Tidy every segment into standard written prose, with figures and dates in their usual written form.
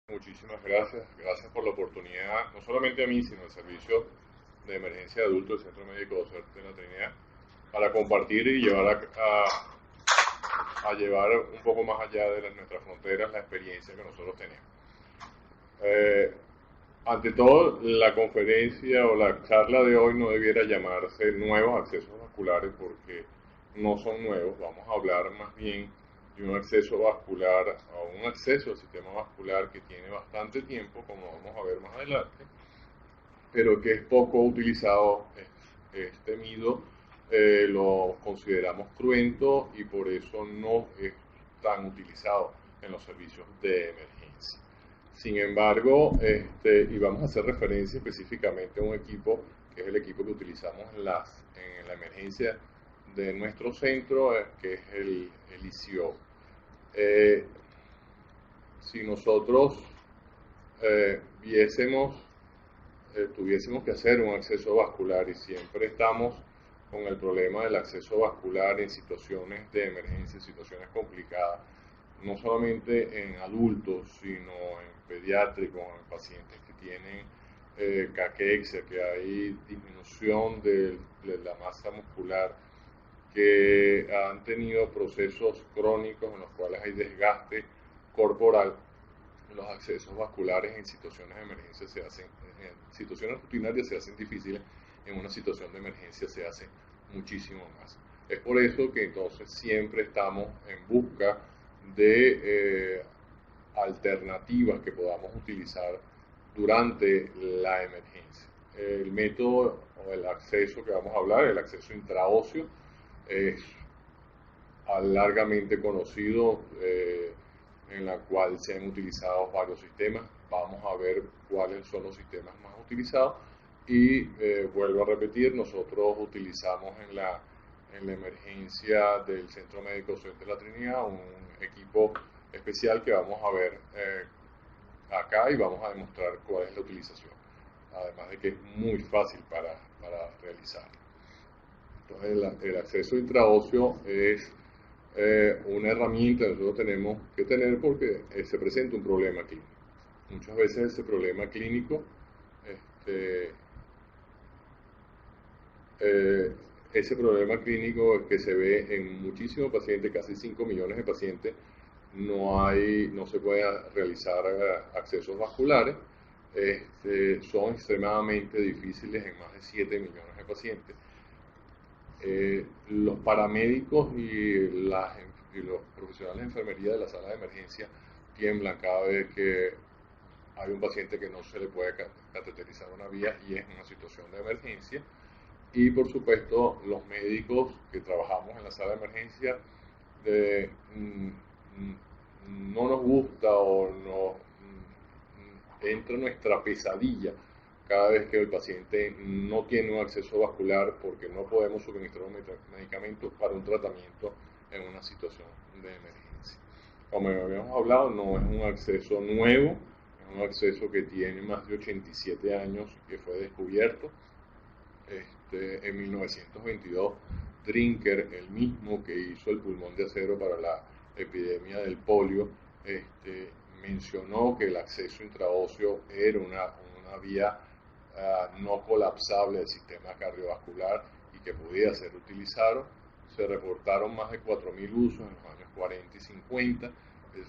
Muchísimas gracias. Gracias por la oportunidad, no solamente a mí, sino al Servicio de Emergencia de Adultos del Centro Médico de la Trinidad, para compartir y llevar a llevar un poco más allá de nuestras fronteras la experiencia que nosotros tenemos. Eh, Ante todo, la conferencia o la charla de hoy no debiera llamarse nuevos accesos vasculares porque no son nuevos. Vamos a hablar más bien de un acceso vascular o un acceso al sistema vascular que tiene bastante tiempo, como vamos a ver más adelante, pero que es poco utilizado, es temido, lo consideramos cruento y por eso no es tan utilizado en los servicios de emergencia. Sin embargo, y vamos a hacer referencia específicamente a un equipo que es el equipo que utilizamos en la emergencia de nuestro centro, que es el ICO. Si nosotros tuviésemos que hacer un acceso vascular y siempre estamos con el problema del acceso vascular en situaciones de emergencia, en situaciones complicadas, no solamente en adultos, sino en pediátricos, en pacientes que tienen caquexia, que hay disminución de la masa muscular, que han tenido procesos crónicos en los cuales hay desgaste corporal. Los accesos vasculares en situaciones de emergencia en situaciones rutinarias se hacen difíciles, en una situación de emergencia se hace muchísimo más. Es por eso que entonces siempre estamos en busca de alternativas que podamos utilizar durante la emergencia. El método o el acceso que vamos a hablar, el acceso intraóseo, es largamente conocido, en la cual se han utilizado varios sistemas. Vamos a ver cuáles son los sistemas más utilizados y vuelvo a repetir, nosotros utilizamos en la emergencia del Centro Médico de la Trinidad un equipo especial que vamos a ver acá y vamos a demostrar cuál es la utilización, además de que es muy fácil para realizar. Entonces el acceso intraóseo es una herramienta que nosotros tenemos que tener porque se presenta un problema clínico. Muchas veces ese problema clínico, ese problema clínico que se ve en muchísimos pacientes, casi 5 millones de pacientes, no se puede realizar accesos vasculares, son extremadamente difíciles en más de 7 millones de pacientes. Los paramédicos y los profesionales de enfermería de la sala de emergencia tiemblan cada vez que hay un paciente que no se le puede cateterizar una vía y es una situación de emergencia. Y por supuesto los médicos que trabajamos en la sala de emergencia no nos gusta o no entra nuestra pesadilla cada vez que el paciente no tiene un acceso vascular porque no podemos suministrar un medicamento para un tratamiento en una situación de emergencia. Como habíamos hablado, no es un acceso nuevo, es un acceso que tiene más de 87 años que fue descubierto. En 1922, Drinker, el mismo que hizo el pulmón de acero para la epidemia del polio, mencionó que el acceso intraóseo era una vía no colapsable del sistema cardiovascular y que podía ser utilizado. Se reportaron más de 4.000 usos en los años 40 y 50.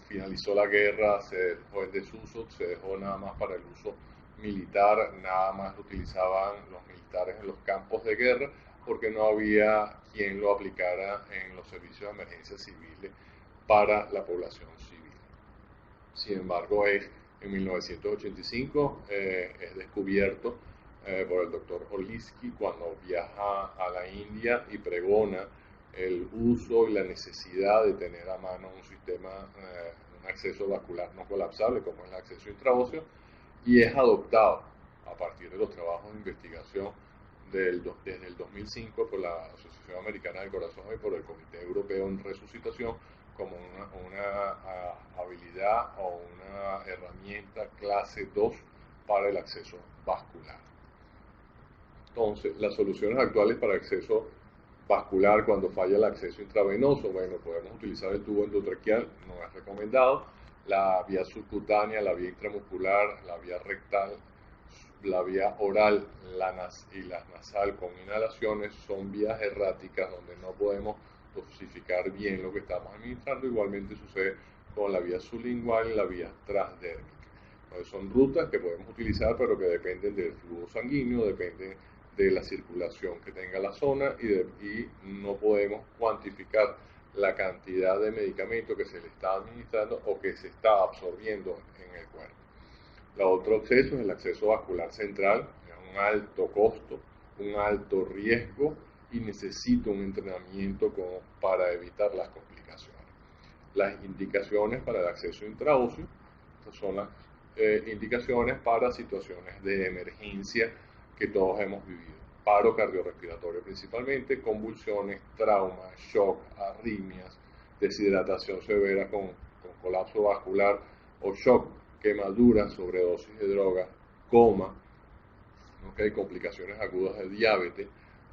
Finalizó la guerra, se dejó el desuso, se dejó nada más para el uso militar, nada más lo utilizaban los militares en los campos de guerra porque no había quien lo aplicara en los servicios de emergencia civiles para la población civil. Sin embargo, en 1985 es descubierto por el doctor Olinsky cuando viaja a la India y pregona el uso y la necesidad de tener a mano un sistema, un acceso vascular no colapsable como es el acceso intraóseo, y es adoptado a partir de los trabajos de investigación desde el 2005 por la Asociación Americana del Corazón y por el Comité Europeo en Resucitación como una habilidad o una herramienta clase 2 para el acceso vascular. Entonces, las soluciones actuales para acceso vascular cuando falla el acceso intravenoso, bueno, podemos utilizar el tubo endotraqueal, no es recomendado. la vía subcutánea, la vía intramuscular, la vía rectal, la vía oral y la nasal con inhalaciones son vías erráticas donde no podemos dosificar bien lo que estamos administrando. Igualmente sucede con la vía sublingual y la vía transdérmica. Entonces son rutas que podemos utilizar, pero que dependen del flujo sanguíneo, dependen de la circulación que tenga la zona y no podemos cuantificar la cantidad de medicamento que se le está administrando o que se está absorbiendo en el cuerpo. El otro acceso es el acceso vascular central, es un alto costo, un alto riesgo y necesita un entrenamiento para evitar las complicaciones. Las indicaciones para el acceso intraóseo son las indicaciones para situaciones de emergencia que todos hemos vivido. Paro cardiorrespiratorio principalmente, convulsiones, traumas, shock, arritmias, deshidratación severa con colapso vascular o shock, quemaduras, sobredosis de drogas, coma, complicaciones agudas de diabetes,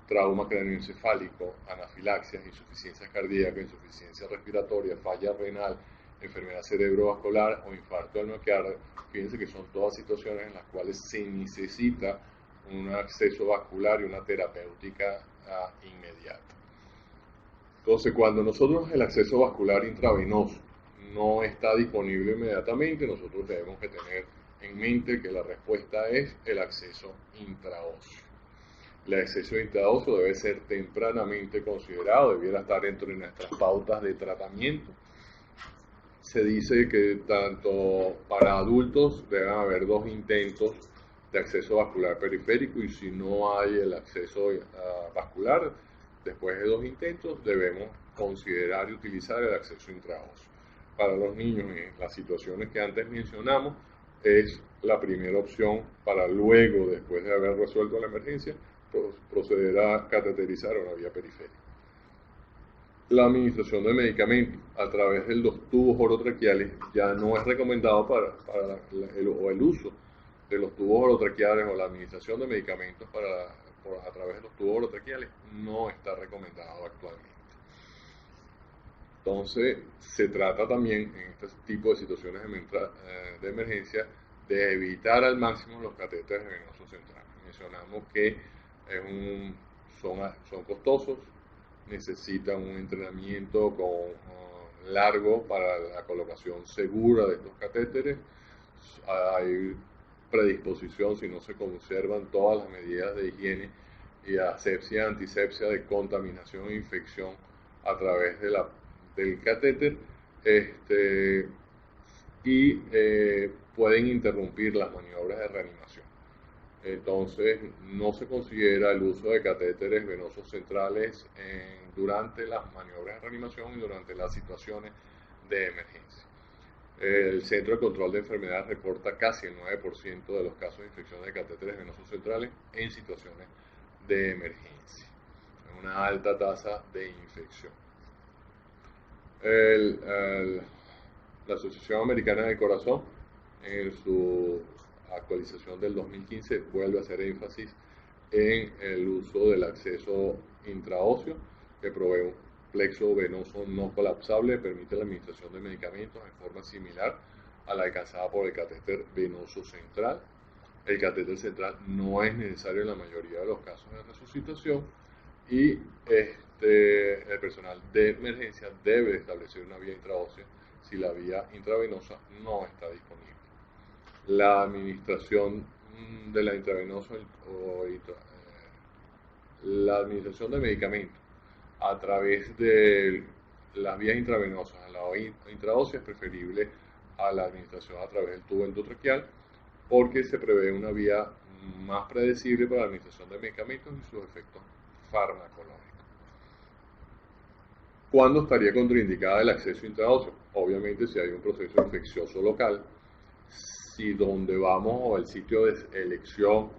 trauma cráneoencefálico, anafilaxias, insuficiencia cardíaca, insuficiencia respiratoria, falla renal, enfermedad cerebrovascular o infarto del miocardio. Fíjense que son todas situaciones en las cuales se necesita un acceso vascular y una terapéutica inmediata. Entonces, cuando nosotros el acceso vascular intravenoso no está disponible inmediatamente, nosotros debemos que tener en mente que la respuesta es el acceso intraóseo. El acceso intraóseo debe ser tempranamente considerado, debiera estar dentro de nuestras pautas de tratamiento. Se dice que tanto para adultos deben haber 2 intentos de acceso vascular periférico y si no hay el acceso vascular, después de 2 intentos debemos considerar y utilizar el acceso intraóseo. Para los niños en las situaciones que antes mencionamos es la primera opción para luego, después de haber resuelto la emergencia, proceder a cateterizar una vía periférica. La administración de medicamentos a través de los tubos orotraqueales ya no es recomendado para el uso de los tubos orotraqueales o la administración de medicamentos a través de los tubos orotraqueales no está recomendado actualmente. Entonces, se trata también en este tipo de situaciones de emergencia de evitar al máximo los catéteres venosos centrales. Mencionamos que son costosos, necesitan un entrenamiento largo para la colocación segura de estos catéteres. Hay predisposición si no se conservan todas las medidas de higiene y asepsia, antisepsia de contaminación e infección a través del catéter y pueden interrumpir las maniobras de reanimación. Entonces no se considera el uso de catéteres venosos centrales durante las maniobras de reanimación y durante las situaciones de emergencia. El Centro de Control de Enfermedades reporta casi el 9% de los casos de infección de catéteres venosos centrales en situaciones de emergencia. Una alta tasa de infección. La Asociación Americana del Corazón, en su actualización del 2015, vuelve a hacer énfasis en el uso del acceso intraóseo, que provee un plexo venoso no colapsable, permite la administración de medicamentos en forma similar a la alcanzada por el catéter venoso central. El catéter central no es necesario en la mayoría de los casos de resucitación y el personal de emergencia debe establecer una vía intraósea si la vía intravenosa no está disponible. La administración de la intravenosa la administración de medicamentos a través de las vías intravenosas a la intraósea es preferible a la administración a través del tubo endotraqueal porque se prevé una vía más predecible para la administración de medicamentos y sus efectos farmacológicos. ¿Cuándo estaría contraindicada el acceso intraóseo? Obviamente si hay un proceso infeccioso local, si donde vamos o el sitio de elección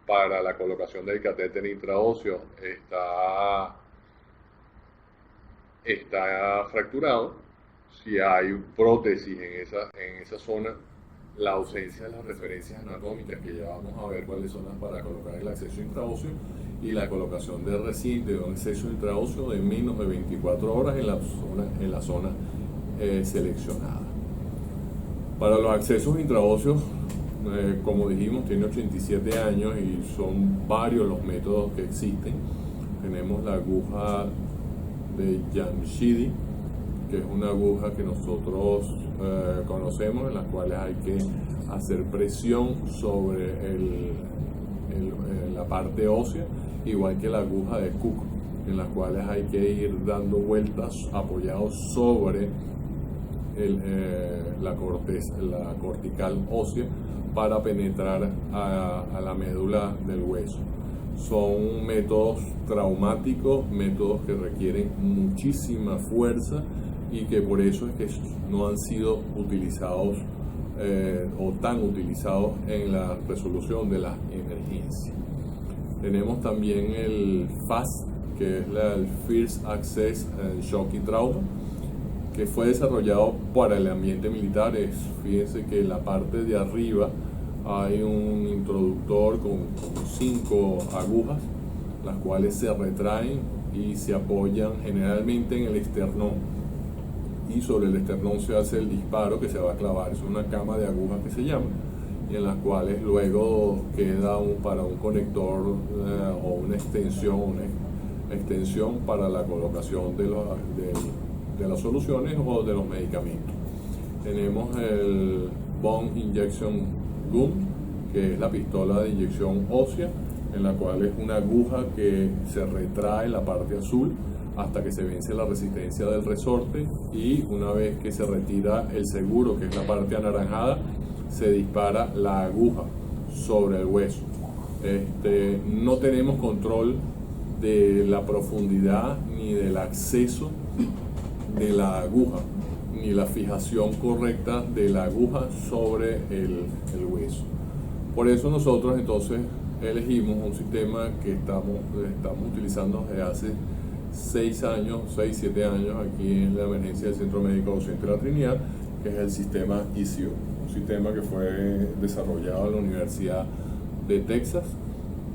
para la colocación del catéter intraóseo está fracturado, si hay prótesis en esa zona, la ausencia de las referencias anatómicas, que ya vamos a ver cuáles son las para colocar el acceso intraóseo, y la colocación de un acceso intraóseo de menos de 24 horas en la zona seleccionada. Para los accesos intraóseos, como dijimos, tiene 87 años y son varios los métodos que existen. Tenemos la aguja de Jamshidi, que es una aguja que nosotros conocemos, en las cuales hay que hacer presión sobre la parte ósea, igual que la aguja de Cook, en las cuales hay que ir dando vueltas apoyados sobre la cortical ósea para penetrar a la médula del hueso. Son métodos traumáticos, métodos que requieren muchísima fuerza y que por eso es que no han sido utilizados o tan utilizados en la resolución de las emergencias. Tenemos también el FAST, que es el First Access Shock y Trauma, que fue desarrollado para el ambiente militar. Fíjense que en la parte de arriba hay un introductor con 5 agujas, las cuales se retraen y se apoyan generalmente en el esternón, y sobre el esternón se hace el disparo que se va a clavar. Es una cama de agujas que se llama, y en las cuales luego queda para un conector o una extensión para la colocación de las soluciones o de los medicamentos. Tenemos el Bone Injection Gun, que es la pistola de inyección ósea, en la cual es una aguja que se retrae la parte azul hasta que se vence la resistencia del resorte, y una vez que se retira el seguro, que es la parte anaranjada, se dispara la aguja sobre el hueso. No tenemos control de la profundidad ni del acceso de la aguja, ni la fijación correcta de la aguja sobre el hueso. Por eso nosotros entonces elegimos un sistema que estamos utilizando desde hace 6, 7 años aquí en la emergencia del Centro Médico Docente de la Trinidad, que es el sistema ECU, un sistema que fue desarrollado en la Universidad de Texas,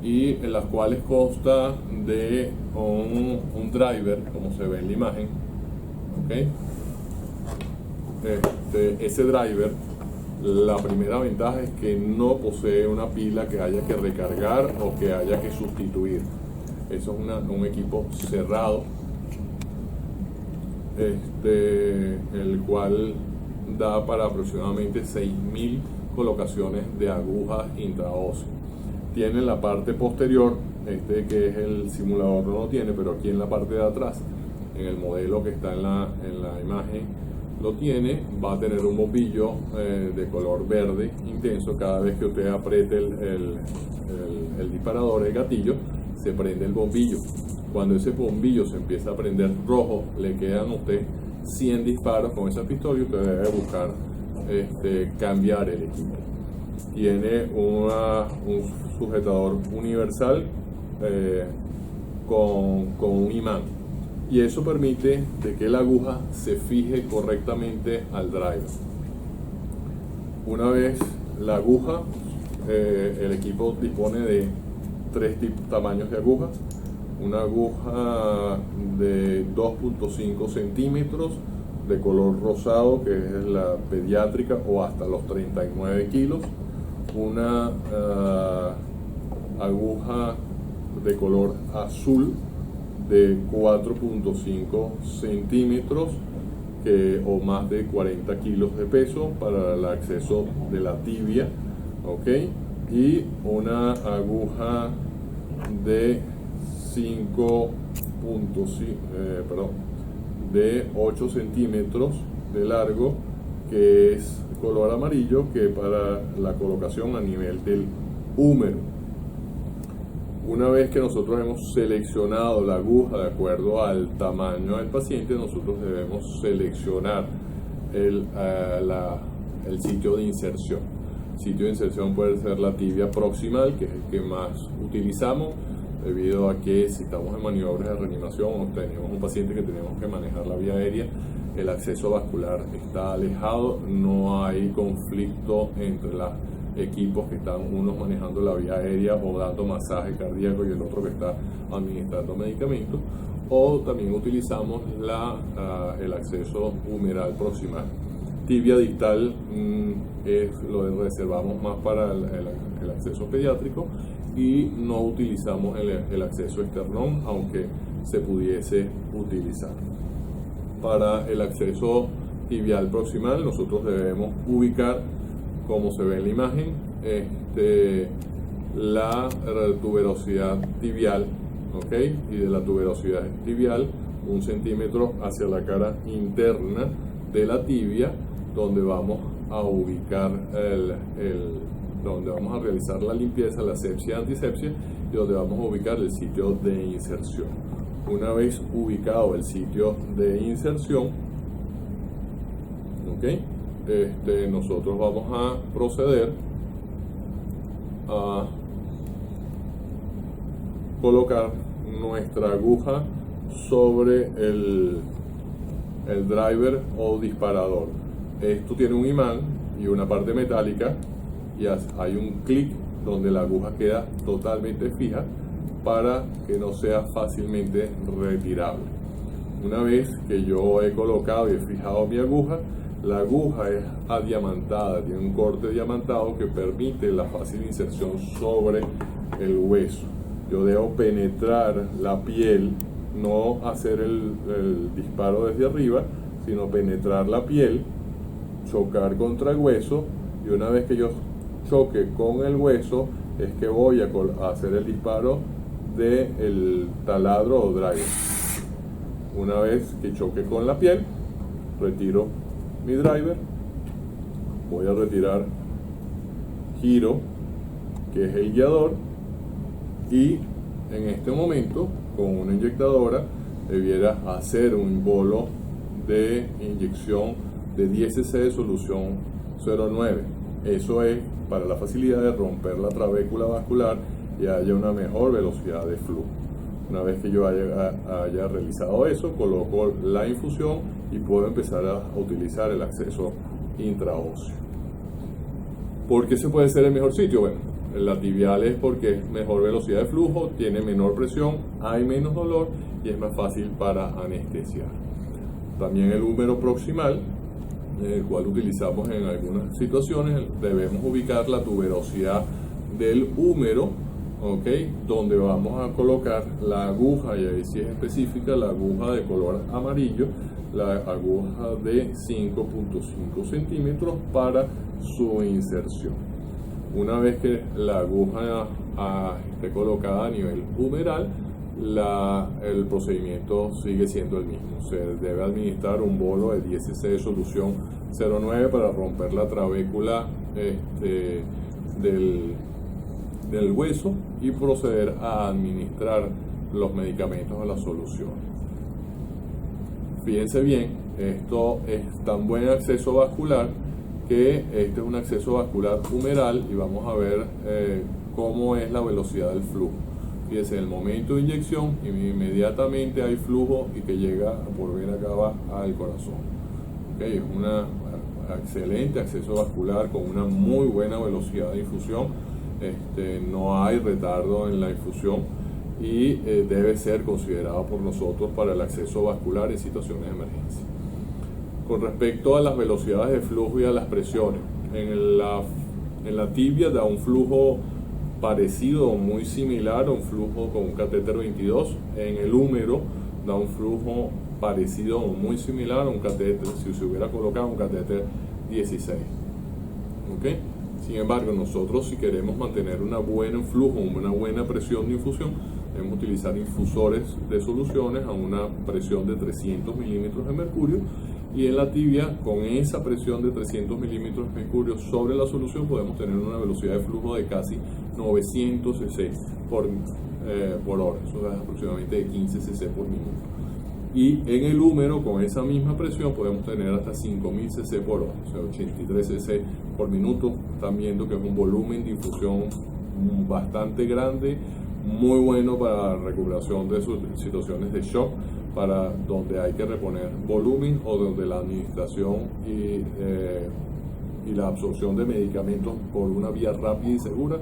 y en las cuales consta de un driver, como se ve en la imagen, ¿okay? Ese driver, la primera ventaja es que no posee una pila que haya que recargar o que haya que sustituir. Eso es un equipo cerrado, el cual da para aproximadamente 6.000 colocaciones de agujas intraóseas. Tiene en la parte posterior, que es el simulador no lo tiene, pero aquí en la parte de atrás, en el modelo que está en la imagen, lo tiene. Va a tener un bombillo de color verde intenso. Cada vez que usted apriete el disparador, el gatillo, se prende el bombillo. Cuando ese bombillo se empieza a prender rojo, le quedan a usted 100 disparos con esa pistola y usted debe buscar cambiar el equipo. Tiene un sujetador universal con un imán, y eso permite de que la aguja se fije correctamente al driver. Una vez la aguja, el equipo dispone de 3 tamaños de agujas: una aguja de 2.5 centímetros de color rosado, que es la pediátrica, o hasta los 39 kilos, una aguja de color azul de 4.5 centímetros o más de 40 kilos de peso para el acceso de la tibia, ¿okay? Y una aguja de 8 centímetros de largo, que es color amarillo, que para la colocación a nivel del húmero. Una vez que nosotros hemos seleccionado la aguja de acuerdo al tamaño del paciente, nosotros debemos seleccionar el sitio de inserción. El sitio de inserción puede ser la tibia proximal, que es el que más utilizamos, debido a que si estamos en maniobras de reanimación o tenemos un paciente que tenemos que manejar la vía aérea, el acceso vascular está alejado, no hay conflicto entre los equipos que están unos manejando la vía aérea o dando masaje cardíaco y el otro que está administrando medicamentos. O también utilizamos el acceso humeral proximal, tibia distal lo reservamos más para el acceso pediátrico y no utilizamos el acceso esternón, aunque se pudiese utilizar. Para el acceso tibial proximal nosotros debemos ubicar, como se ve en la imagen, la tuberosidad tibial, ¿okay? Y de la tuberosidad tibial 1 centímetro hacia la cara interna de la tibia, donde vamos a ubicar donde vamos a realizar la limpieza, la asepsia, antisepsia, y donde vamos a ubicar el sitio de inserción. Una vez ubicado el sitio de inserción, ¿okay? Nosotros vamos a proceder a colocar nuestra aguja sobre el driver o disparador. Esto tiene un imán y una parte metálica, y hay un clic donde la aguja queda totalmente fija para que no sea fácilmente retirable. Una vez que yo he colocado y he fijado mi aguja, la aguja es adiamantada, tiene un corte diamantado que permite la fácil inserción sobre el hueso. Yo debo penetrar la piel, no hacer el disparo desde arriba, sino penetrar la piel, chocar contra el hueso, y una vez que yo choque con el hueso es que voy a hacer el disparo del taladro o driver. Una vez que choque con la piel, retiro mi driver, voy a retirar giro, que es el guiador, y en este momento con una inyectadora debiera hacer un bolo de inyección de 10 cc de solución 0,9. Eso es para la facilidad de romper la trabécula vascular y haya una mejor velocidad de flujo. Una vez que yo haya realizado eso, coloco la infusión y puedo empezar a utilizar el acceso intraóseo. ¿Por qué se puede ser el mejor sitio? Bueno, la tibial es porque es mejor velocidad de flujo, tiene menor presión, hay menos dolor y es más fácil para anestesiar. También el húmero proximal, el cual utilizamos en algunas situaciones, debemos ubicar la tuberosidad del húmero, ¿okay? Donde vamos a colocar la aguja, y ahí sí es específica, la aguja de color amarillo, la aguja de 5.5 centímetros para su inserción. Una vez que la aguja esté colocada a nivel humeral, el procedimiento sigue siendo el mismo. Se debe administrar un bolo de 10 cc de solución 0,9 para romper la trabécula del hueso y proceder a administrar los medicamentos a la solución. Fíjense bien, esto es tan buen acceso vascular que este es un acceso vascular humeral, y vamos a ver cómo es la velocidad del flujo. Fíjense, en el momento de inyección inmediatamente hay flujo y que llega por vena cava al corazón. ¿Okay? Es un excelente acceso vascular con una muy buena velocidad de infusión. No hay retardo en la infusión y debe ser considerado por nosotros para el acceso vascular en situaciones de emergencia. Con respecto a las velocidades de flujo y a las presiones, en la tibia da un flujo parecido o muy similar a un flujo con un catéter 22. En el húmero da un flujo parecido o muy similar a un catéter, si se hubiera colocado un catéter 16. ¿Okay? Sin embargo, nosotros, si queremos mantener un buen flujo, una buena presión de infusión, debemos utilizar infusores de soluciones a una presión de 300 milímetros de mercurio, y en la tibia, con esa presión de 300 milímetros de mercurio sobre la solución, podemos tener una velocidad de flujo de casi 900 cc por hora. Eso es aproximadamente de 15 cc por minuto. Y en el húmero, con esa misma presión, podemos tener hasta 5000 cc por hora, o sea, 83 cc por minuto. Están viendo que es un volumen de infusión bastante grande, muy bueno para la recuperación de sus situaciones de shock, para donde hay que reponer volumen o donde la administración y la absorción de medicamentos por una vía rápida y segura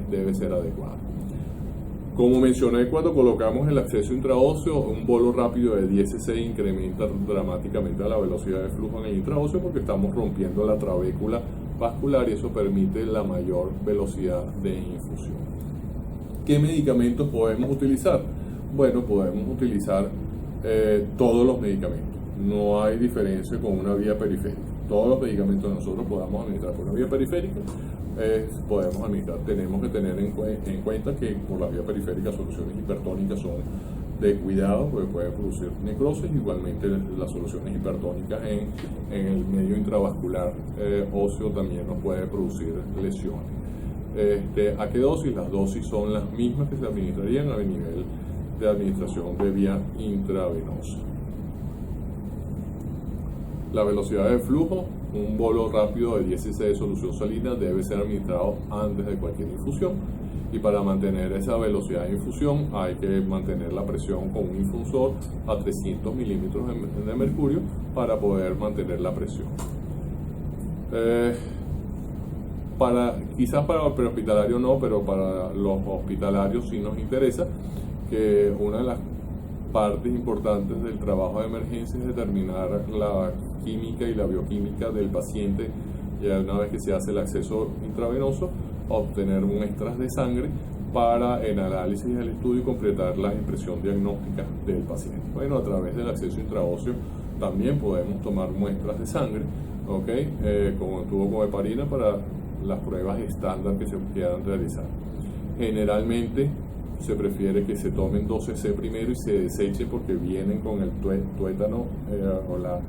debe ser adecuada. Como mencioné, cuando colocamos el acceso intraóseo, un bolo rápido de 10 cc incrementa dramáticamente la velocidad de flujo en el intraóseo porque estamos rompiendo la trabécula vascular y eso permite la mayor velocidad de infusión. ¿Qué medicamentos podemos utilizar? Bueno, podemos utilizar todos los medicamentos. No hay diferencia con una vía periférica. Todos los medicamentos nosotros podamos administrar por una vía periférica, podemos administrar. Tenemos que tener en cuenta que por la vía periférica soluciones hipertónicas son de cuidado porque pueden producir necrosis. Igualmente las soluciones hipertónicas en el medio intravascular óseo también nos puede producir lesiones. ¿A qué dosis? Las dosis son las mismas que se administrarían a nivel de administración de vía intravenosa. La velocidad de flujo, un bolo rápido de 10 cc de solución salina debe ser administrado antes de cualquier infusión y para mantener esa velocidad de infusión hay que mantener la presión con un infusor a 300 milímetros de mercurio para poder mantener la presión. Quizás para el prehospitalario no, pero para los hospitalarios sí nos interesa que una de las partes importantes del trabajo de emergencia es determinar la química y la bioquímica del paciente. Ya una vez que se hace el acceso intravenoso, obtener muestras de sangre para el análisis del estudio y completar la impresión diagnóstica del paciente. Bueno, a través del acceso intraóseo también podemos tomar muestras de sangre, con el tubo con heparina para las pruebas estándar que se quieran realizar. Generalmente se prefiere que se tomen 2 cc primero y se deseche porque vienen con el tuétano o la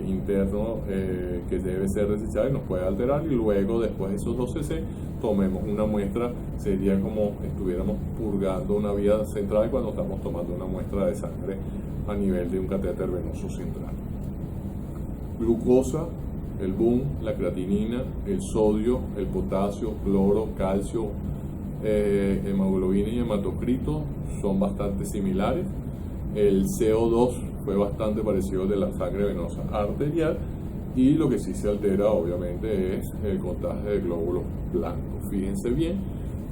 interno que debe ser desechado y nos puede alterar, y luego después de esos 2 cc tomemos una muestra. Sería como estuviéramos purgando una vía central cuando estamos tomando una muestra de sangre a nivel de un catéter venoso central. Glucosa, el BUN, la creatinina, el sodio, el potasio, cloro, calcio, hemoglobina y hematocrito son bastante similares. El CO2 fue bastante parecido al de la sangre venosa arterial, y lo que sí se altera obviamente es el contagio de glóbulos blancos. Fíjense bien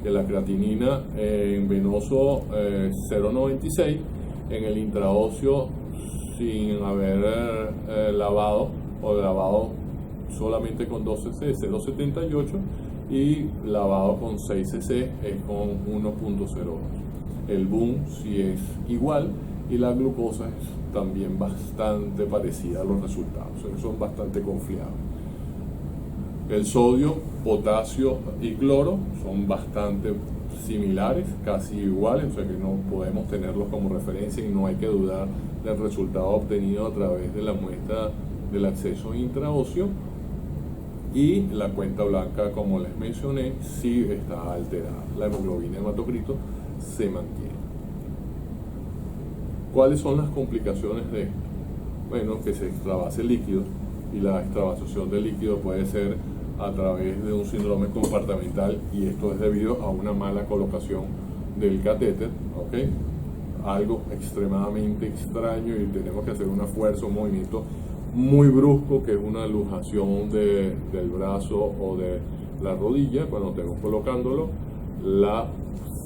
que la creatinina en venoso 0,96, en el intraóseo sin haber lavado o lavado solamente con 2 cc es 0,78 y lavado con 6 cc es con 1,02. El BUN sí es igual y la glucosa es también bastante parecida a los resultados, son bastante confiables. El sodio, potasio y cloro son bastante similares, casi iguales, o sea que no podemos tenerlos como referencia y no hay que dudar del resultado obtenido a través de la muestra del acceso intraóseo. Y la cuenta blanca, como les mencioné, sí está alterada. La hemoglobina y hematocrito se mantiene. ¿Cuáles son las complicaciones de esto? Bueno, que se extravase líquido, y la extravasación de líquido puede ser a través de un síndrome compartimental, y esto es debido a una mala colocación del catéter, algo extremadamente extraño, y tenemos que hacer una fuerza, un movimiento muy brusco, que es una lujación del brazo o de la rodilla. Cuando estemos colocándolo,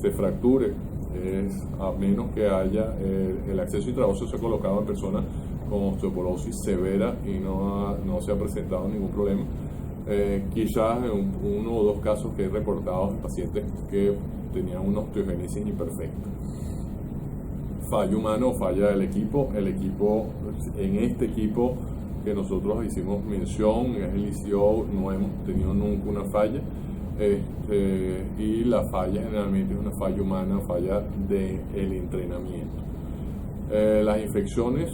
se fracture, a menos que haya el acceso intraóseo se ha colocado en personas con osteoporosis severa y no se ha presentado ningún problema. Quizás en uno o dos casos que he reportado de pacientes que tenían una osteogénesis imperfecta. Fallo humano o falla del equipo. En este equipo que nosotros hicimos mención, es el ICO, no hemos tenido nunca una falla, y la falla generalmente es una falla humana, falla del entrenamiento. Las infecciones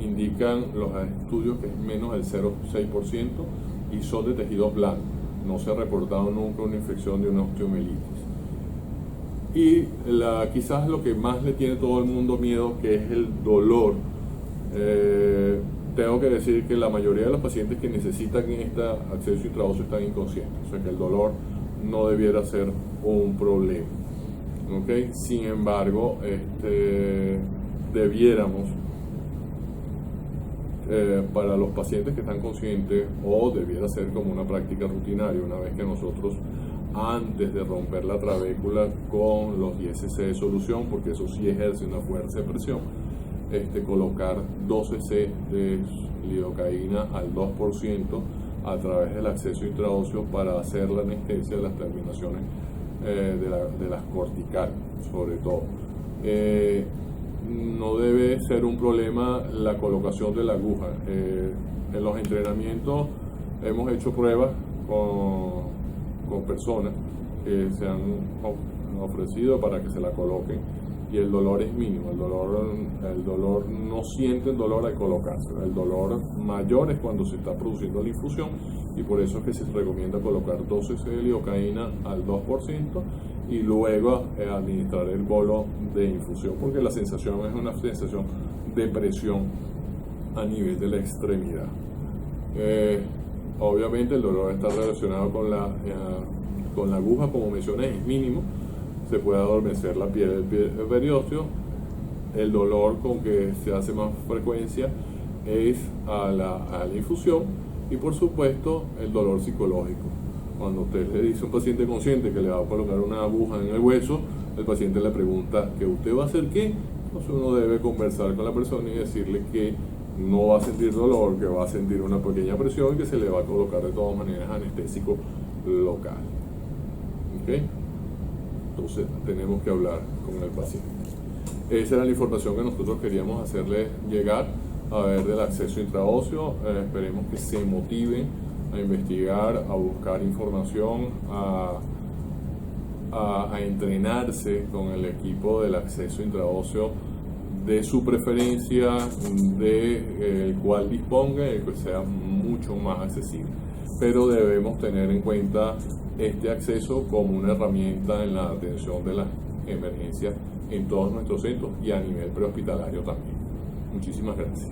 indican los estudios que es menos del 0,6% y son de tejido blando. No se ha reportado nunca una infección de una osteomelitis. Y quizás lo que más le tiene todo el mundo miedo, que es el dolor. Tengo que decir que la mayoría de los pacientes que necesitan este acceso intraóseo están inconscientes, o sea que el dolor no debiera ser un problema. Sin embargo, debiéramos, para los pacientes que están conscientes, o debiera ser como una práctica rutinaria, una vez que nosotros antes de romper la trabécula con los ISC de solución, porque eso sí ejerce una fuerza de presión, colocar 12 cc de lidocaína al 2% a través del acceso intraóseo para hacer la anestesia de las terminaciones de las corticales, sobre todo. No debe ser un problema la colocación de la aguja. En los entrenamientos hemos hecho pruebas con personas que se han ofrecido para que se la coloquen y el dolor es mínimo. El dolor no sienten dolor al colocarse. El dolor mayor es cuando se está produciendo la infusión, y por eso es que se recomienda colocar 12 cc de lidocaína al 2% y luego administrar el bolo de infusión, porque la sensación es una sensación de presión a nivel de la extremidad. Obviamente el dolor está relacionado con la aguja, como mencioné, es mínimo. Se puede adormecer la piel del periósteo. El dolor con que se hace más frecuencia es a la infusión, y por supuesto el dolor psicológico. Cuando usted le dice a un paciente consciente que le va a colocar una aguja en el hueso, el paciente le pregunta ¿que usted va a hacer qué? Entonces uno debe conversar con la persona y decirle que no va a sentir dolor, que va a sentir una pequeña presión y que se le va a colocar de todas maneras anestésico local. ¿Okay? Entonces tenemos que hablar con el paciente. Esa era la información que nosotros queríamos hacerle llegar a ver del acceso intraóseo. Esperemos que se motiven a investigar, a buscar información, a entrenarse con el equipo del acceso intraóseo de su preferencia, el cual disponga y que sea mucho más accesible. Pero debemos tener en cuenta este acceso como una herramienta en la atención de las emergencias en todos nuestros centros y a nivel prehospitalario también. Muchísimas gracias.